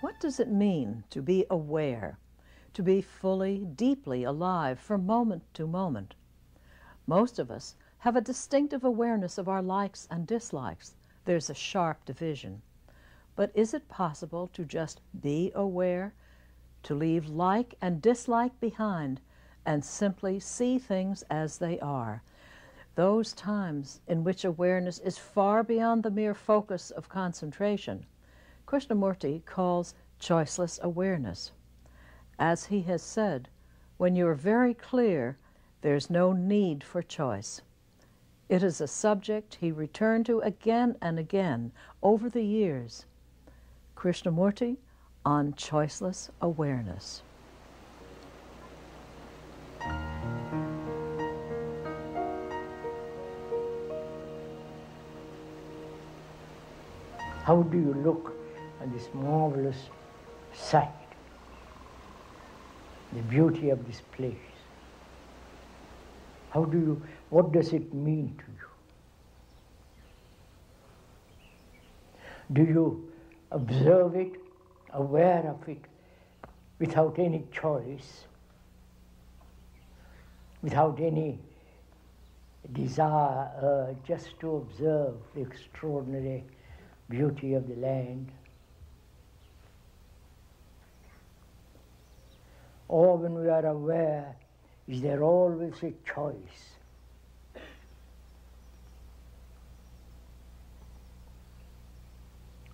What does it mean to be aware, to be fully, deeply alive from moment to moment? Most of us have a distinctive awareness of our likes and dislikes. There's a sharp division. But is it possible to just be aware, to leave like and dislike behind, and simply see things as they are? Those times in which awareness is far beyond the mere focus of concentration, Krishnamurti calls choiceless awareness. As he has said, when you're very clear, there's no need for choice. It is a subject he returned to again and again over the years. Krishnamurti on choiceless awareness. How do you look at this marvelous sight, the beauty of this place? What does it mean to you? Do you observe it, aware of it, without any choice, without any desire, just to observe the extraordinary beauty of the land? Or when we are aware, is there always a choice?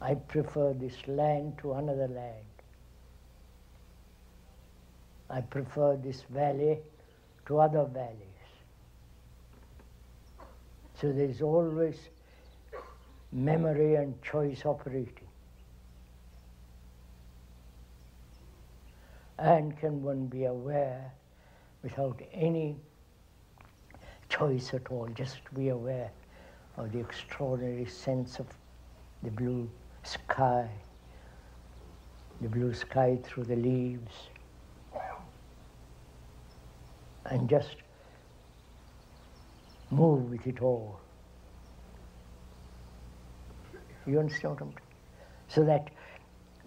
I prefer this land to another land. I prefer this valley to other valleys. So there is always memory and choice operating. And can one be aware without any choice at all, just to be aware of the extraordinary sense of the blue sky through the leaves, and just move with it all. You understand what I'm saying? So that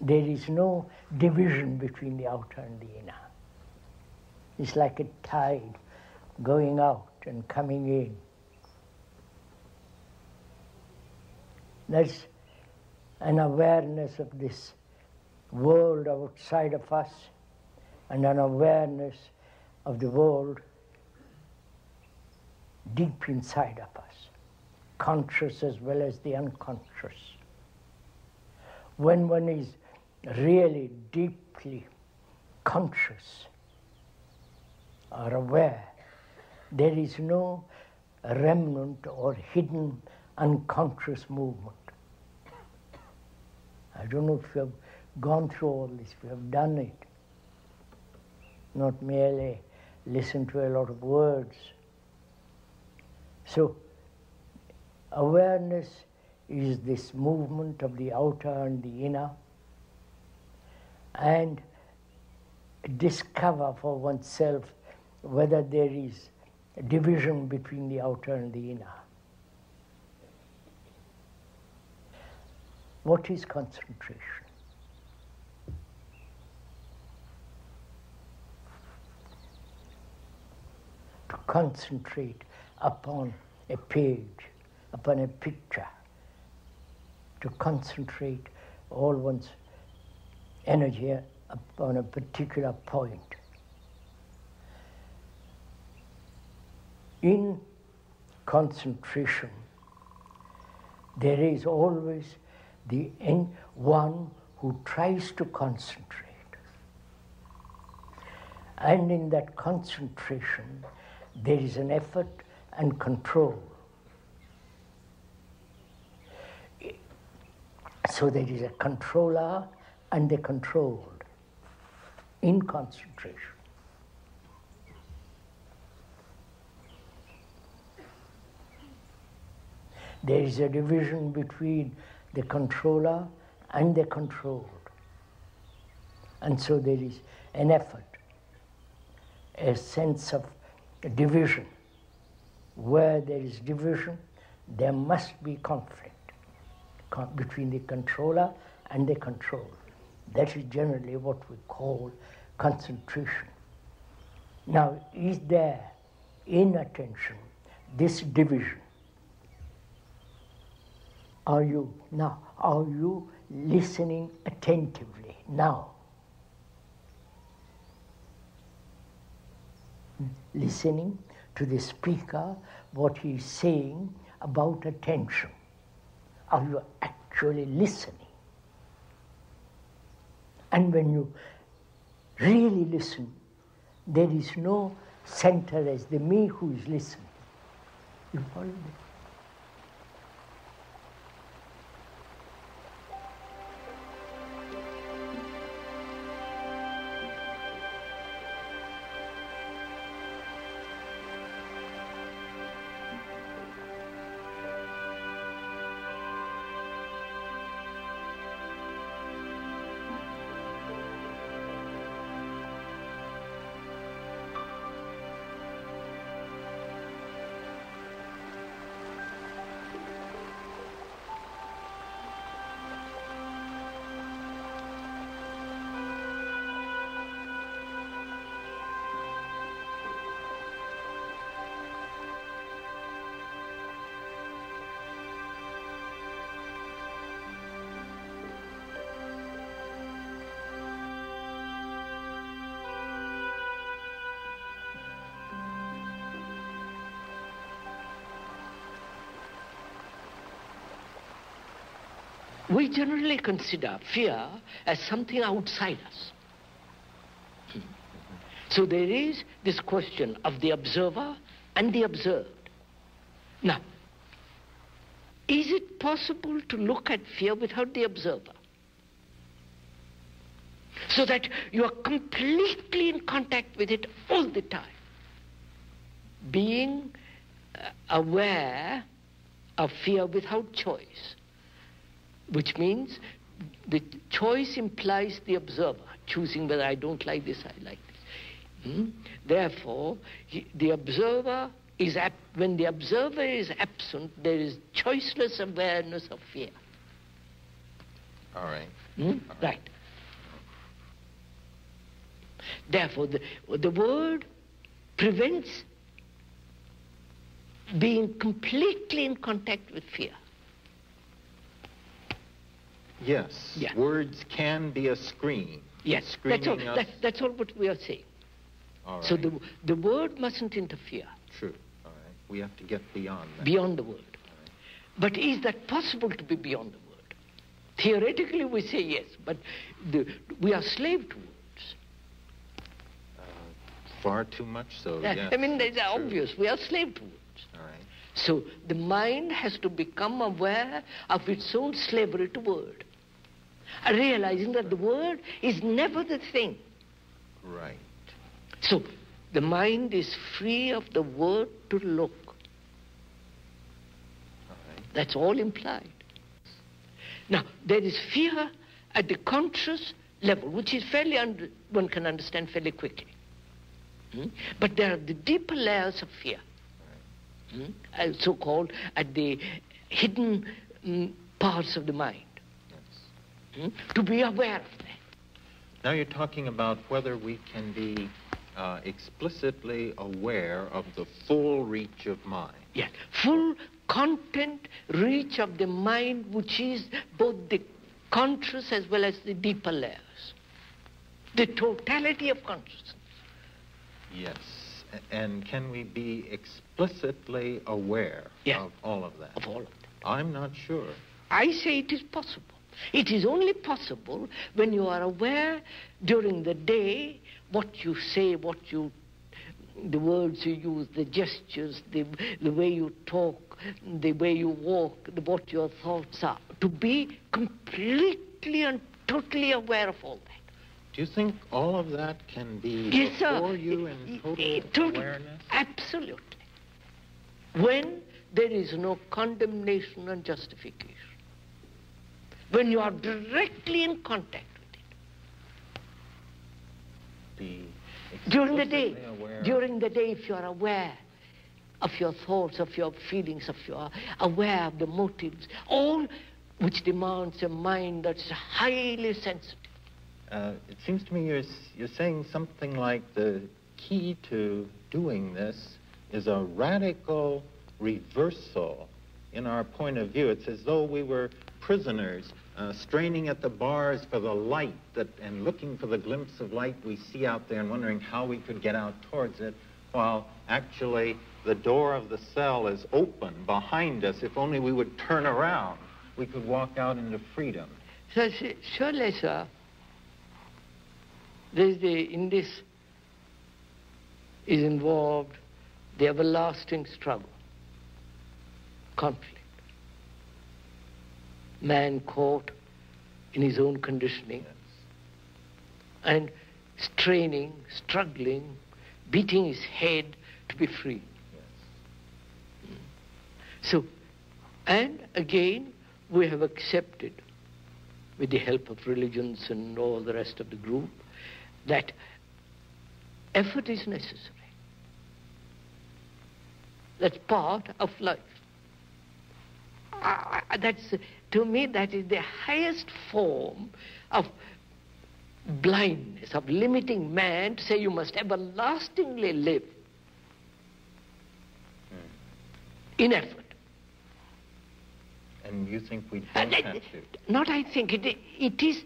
there is no division between the outer and the inner. It's like a tide going out and coming in. There's an awareness of this world outside of us and an awareness of the world deep inside of us, conscious as well as the unconscious. When one is really deeply conscious or aware, there is no remnant or hidden unconscious movement. I don't know if you have gone through all this, if you have done it, not merely listened to a lot of words. So awareness is this movement of the outer and the inner, and discover for oneself whether there is a division between the outer and the inner. What is concentration? To concentrate upon a page, upon a picture, to concentrate all one's energy upon a particular point. in concentration, there is always the one who tries to concentrate. And in that concentration, there is an effort and control. So there is a controller and a controlled in concentration. There is a division between the controller and the controlled. And so there is an effort, a sense of division. Where there is division, there must be conflict between the controller and the controlled. That is generally what we call concentration. Now, is there in attention this division? Are you listening attentively now? Listening to the speaker, what he is saying about attention. Are you actually listening? And when you really listen, there is no center as the me who is listening. You follow me? We generally consider fear as something outside us. So there is this question of the observer and the observed. Now, is it possible to look at fear without the observer? So that you are completely in contact with it all the time. Being aware of fear without choice. Which means the choice implies the observer, choosing whether I don't like this, I like this. Therefore, the observer is, when the observer is absent, there is choiceless awareness of fear. All right. Right. Therefore, the word prevents being completely in contact with fear. Yes, yeah. Words can be a screen. Yes, that's all what we are saying. All right. So the word mustn't interfere. True, all right. We have to get beyond that. Beyond the word. Right. But is that possible to be beyond the word? Theoretically we say yes, but we are slave to words. Far too much so, yes. I mean, it's obvious, we are slave to words. All right. So the mind has to become aware of its own slavery to word. Realizing that the word is never the thing. Right. So the mind is free of the word to look. All right. That's all implied. Now, there is fear at the conscious level, which is one can understand fairly quickly. But there are the deeper layers of fear, so-called at the hidden parts of the mind. Yes. To be aware of that. Now you're talking about whether we can be explicitly aware of the full reach of mind. Yes, full content reach of the mind, which is both the conscious as well as the deeper layers. The totality of consciousness. Yes. And can we be explicitly aware of all of that? Of all of that. I'm not sure. I say it is possible. It is only possible when you are aware during the day what you say, the words you use, the gestures, the way you talk, the way you walk, what your thoughts are. To be completely and totally aware of all that. Do you think all of that can be before you in total awareness? Absolutely. When there is no condemnation and justification. When you are directly in contact with it. During the day, if you are aware of your thoughts, of your feelings, aware of the motives, all which demands a mind that's highly sensitive. It seems to me you're saying something like the key to doing this is a radical reversal in our point of view. It's as though we were prisoners straining at the bars for the light and looking for the glimpse of light we see out there and wondering how we could get out towards it, while actually the door of the cell is open behind us. If only we would turn around, we could walk out into freedom. So, surely, sir, in this is involved the everlasting struggle, conflict. Man caught in his own conditioning and straining, struggling, beating his head to be free. So, and again, we have accepted, with the help of religions and all the rest of the group, that effort is necessary. That's part of life. To me, that is the highest form of blindness, of limiting man to say you must everlastingly live in effort. And you think we don't have to? Not I think. It is.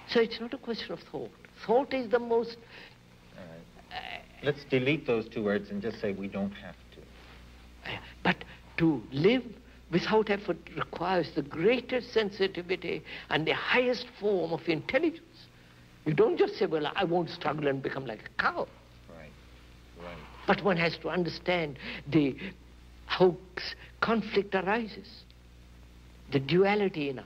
So it's not a question of thought. Thought is the most... All right. Let's delete those two words and just say we don't have to. But to live without effort requires the greatest sensitivity and the highest form of intelligence. You don't just say, well, I won't struggle and become like a cow. Right. But one has to understand how conflict arises, the duality in us.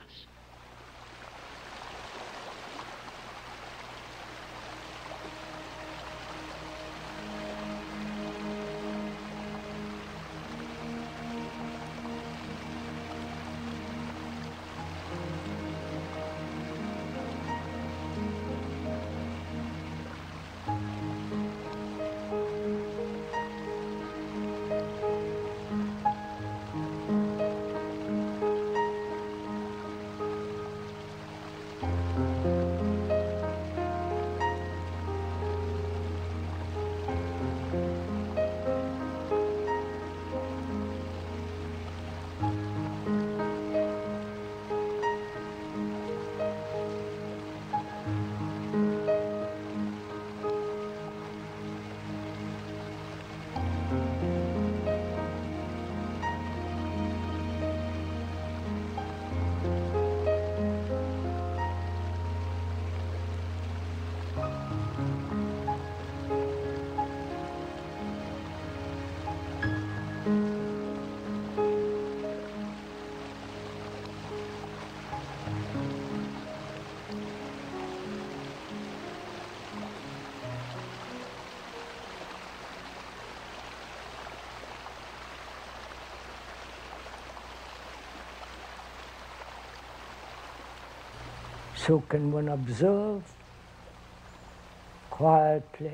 So can one observe quietly,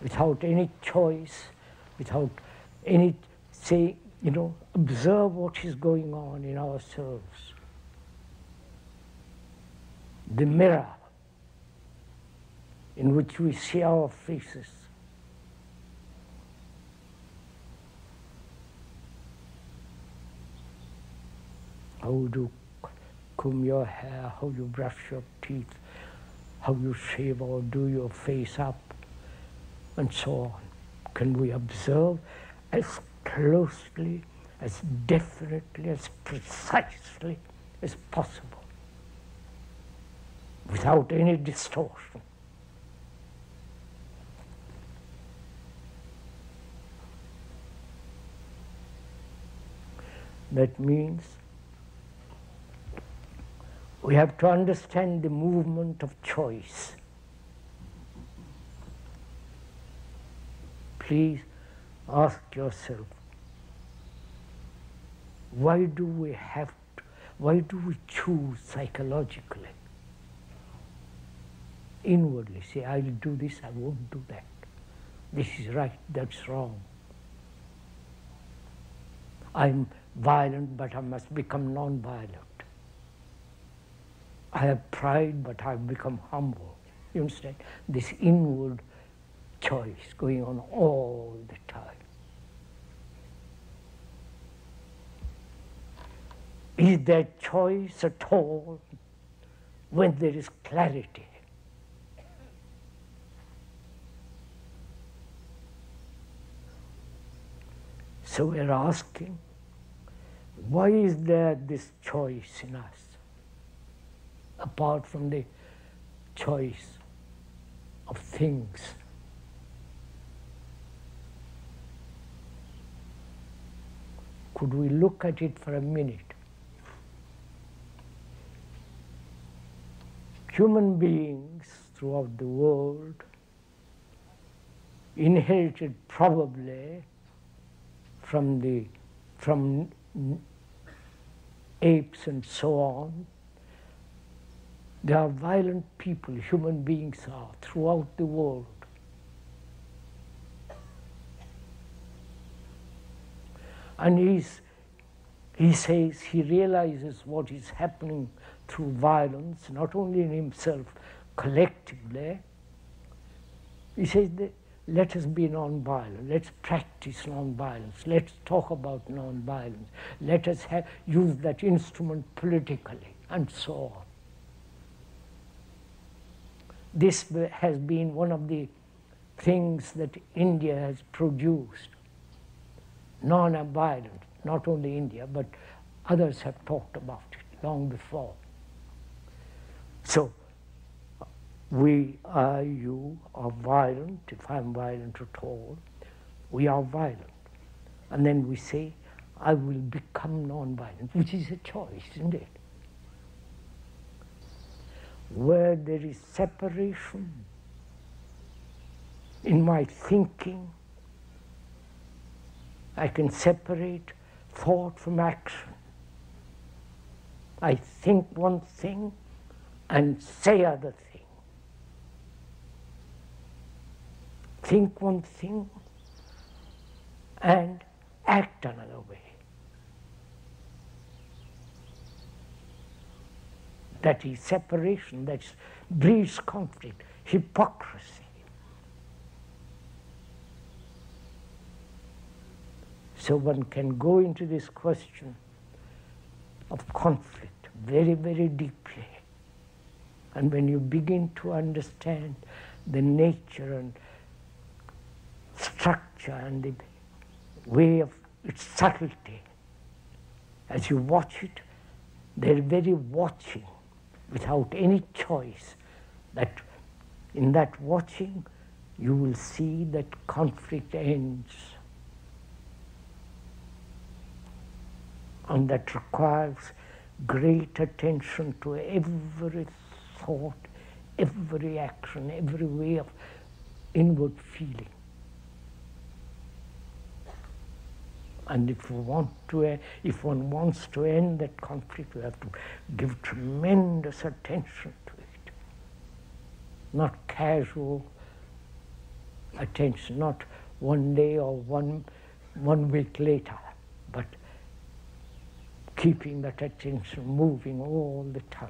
without any choice, without any say, observe what is going on in ourselves. The mirror in which we see our faces. How you comb your hair, how you brush your teeth, how you shave or do your face up, and so on. can we observe as closely, as definitely, as precisely as possible, without any distortion. That means we have to understand the movement of choice. Please ask yourself, why do we choose psychologically? Inwardly say, I'll do this, I won't do that. This is right, that's wrong. I'm violent, but I must become non-violent. I have pride, but I've become humble. You understand? This inward choice going on all the time. Is there choice at all when there is clarity? So we're asking, why is there this choice in us, apart from the choice of things? Could we look at it for a minute? Human beings throughout the world inherited probably from apes and so on. There are violent people, human beings are, throughout the world. And he says he realizes what is happening through violence, not only in himself, collectively. He says that let us be non-violent, let's practice non-violence, let's talk about non-violence, let us use that instrument politically, and so on. This has been one of the things that India has produced, non-violent, not only India, but others have talked about it long before. So, you are violent, if I'm violent at all, we are violent. And then we say, I will become non-violent, which is a choice, isn't it? Where there is separation in my thinking, I can separate thought from action. I think one thing and say other thing. Think one thing and act another way. That is separation, that breeds conflict, hypocrisy. So one can go into this question of conflict very, very deeply. And when you begin to understand the nature and structure and the way of its subtlety, as you watch it, they're very watching without any choice. That in that watching, you will see that conflict ends. And that requires great attention to every thought, every action, every way of inward feeling. And if one wants to end that conflict, we have to give tremendous attention to it. Not casual attention, not one day or one week later, but keeping that attention moving all the time.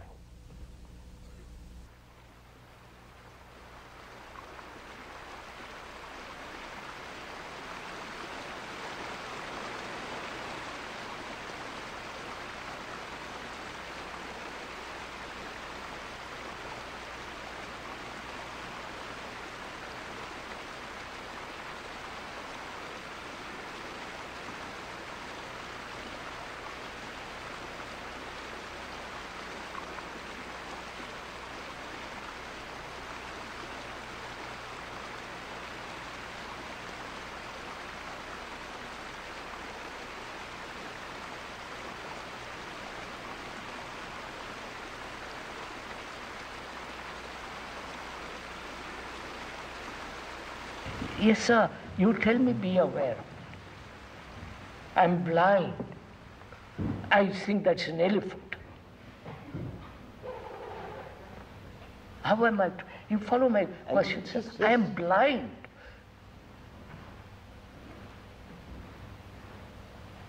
Yes, sir, you tell me be aware. I'm blind. I think that's an elephant. How am I? You follow my question, sir? I am blind.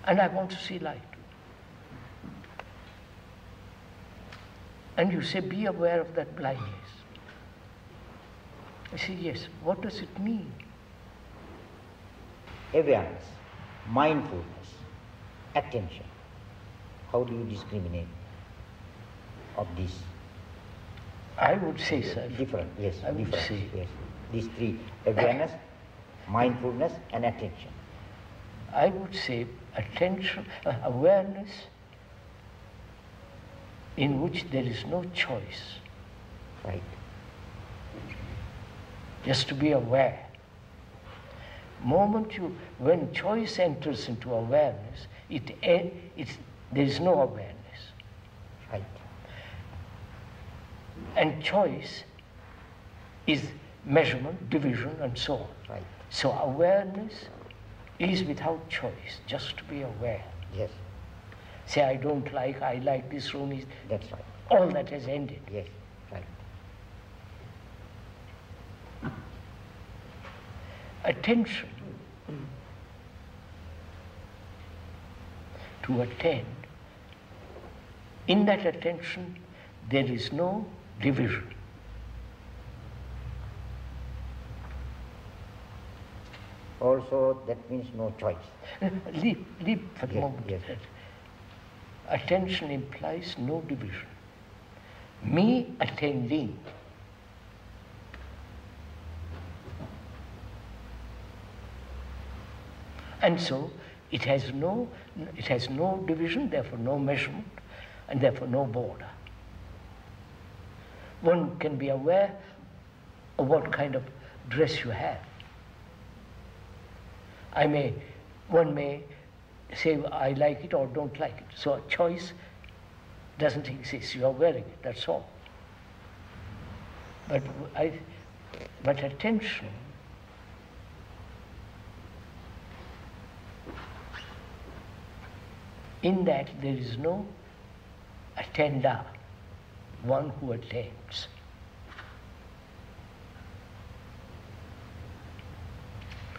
And I want to see light. And you say, be aware of that blindness. I say, yes. What does it mean? Awareness, mindfulness, attention. How do you discriminate of these? I would say, sir. Different, yes. I would different, say. yes. These three: awareness, mindfulness, and attention. I would say attention, awareness in which there is no choice. Right. Just to be aware. When choice enters into awareness, there is no awareness. Right. And choice is measurement, division, and so on. Right. So awareness is without choice, just to be aware. Yes. Say, I don't like, I like this room. That's right. All that has ended. Yes. Right. Attention. To attend. In that attention, there is no division. Also, that means no choice. Leave for the moment. Yes. Attention implies no division. Me attending. And so it has no division, therefore no measurement, and therefore no border. One can be aware of what kind of dress you have. One may say, I like it or don't like it. So a choice doesn't exist. You are wearing it, that's all. But attention in that there is no attender, one who attends.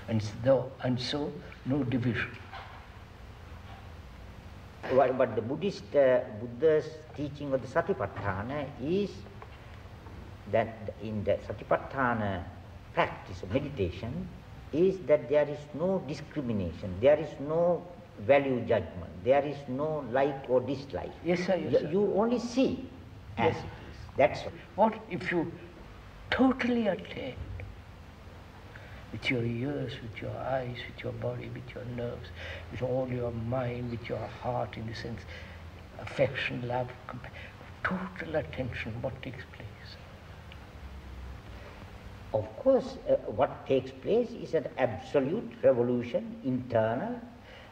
And so no division. But the Buddha's teaching of the Satipatthana is that in the Satipatthana practice of meditation is that there is no discrimination, there is no value judgment, there is no like or dislike. Yes, sir. Yes, sir. You only see as it is. That's all. What if you totally attend with your ears, with your eyes, with your body, with your nerves, with all your mind, with your heart, in the sense, affection, love, total attention, what takes place? Of course, what takes place is an absolute revolution, internal,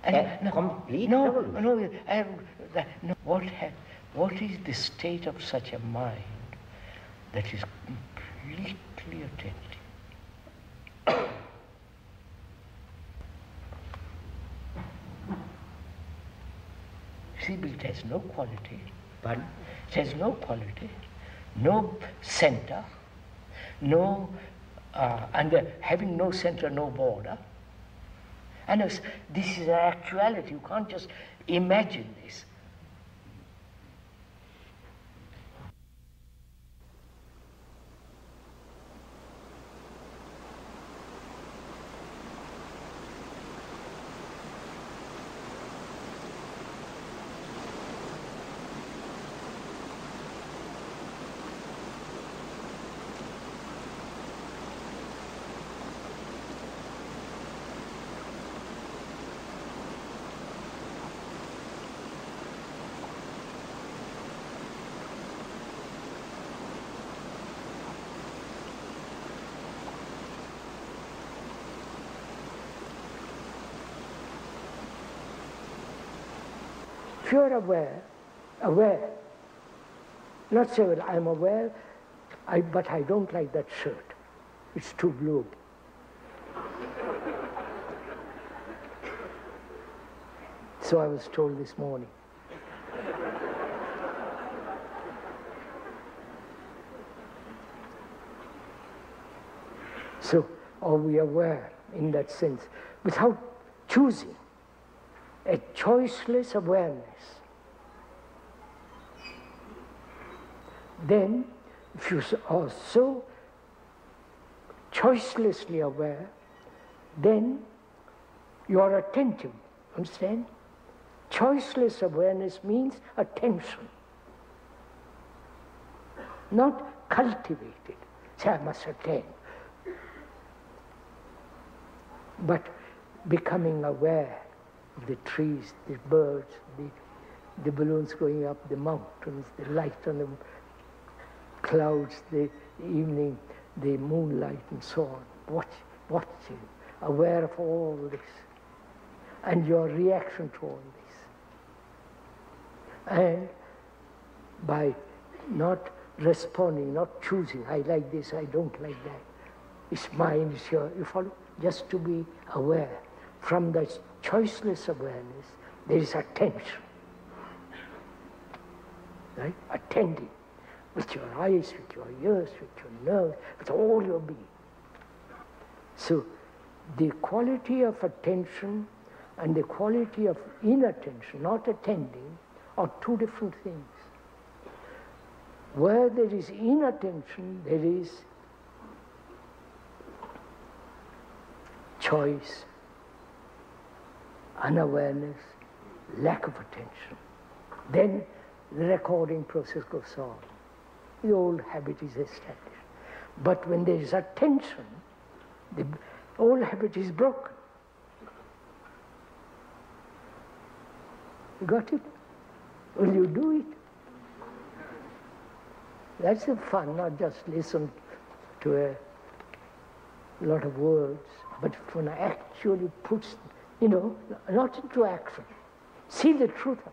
and complete revolution. What is the state of such a mind that is completely attentive? See, but it has no quality. But it has no quality, no center, no, and having no center, no border. And this is an actuality. You can't just imagine this. If you are aware, not say, well, I'm aware, but I don't like that shirt. It's too blue. So I was told this morning. So are we aware in that sense, without choosing, a choiceless awareness? Then, if you are so choicelessly aware, then you are attentive. Understand? Choiceless awareness means attention, not cultivated. Say, I must attend. But becoming aware of the trees, the birds, the balloons going up the mountains, the light on the clouds, the evening, the moonlight and so on. Watching, aware of all this, and your reaction to all this. And by not responding, not choosing, I like this, I don't like that. It's mine, it's yours. You follow? Just to be aware. From that choiceless awareness, there is attention. Right? Attending with your eyes, with your ears, with your nerves, with all your being. So the quality of attention and the quality of inattention, not attending, are two different things. Where there is inattention, there is choice, unawareness, lack of attention. Then the recording process goes on. The old habit is established. But when there is attention, the old habit is broken. You got it? Will you do it? That's the fun, not just listen to a lot of words, but if one actually puts, not into action, see the truth of it.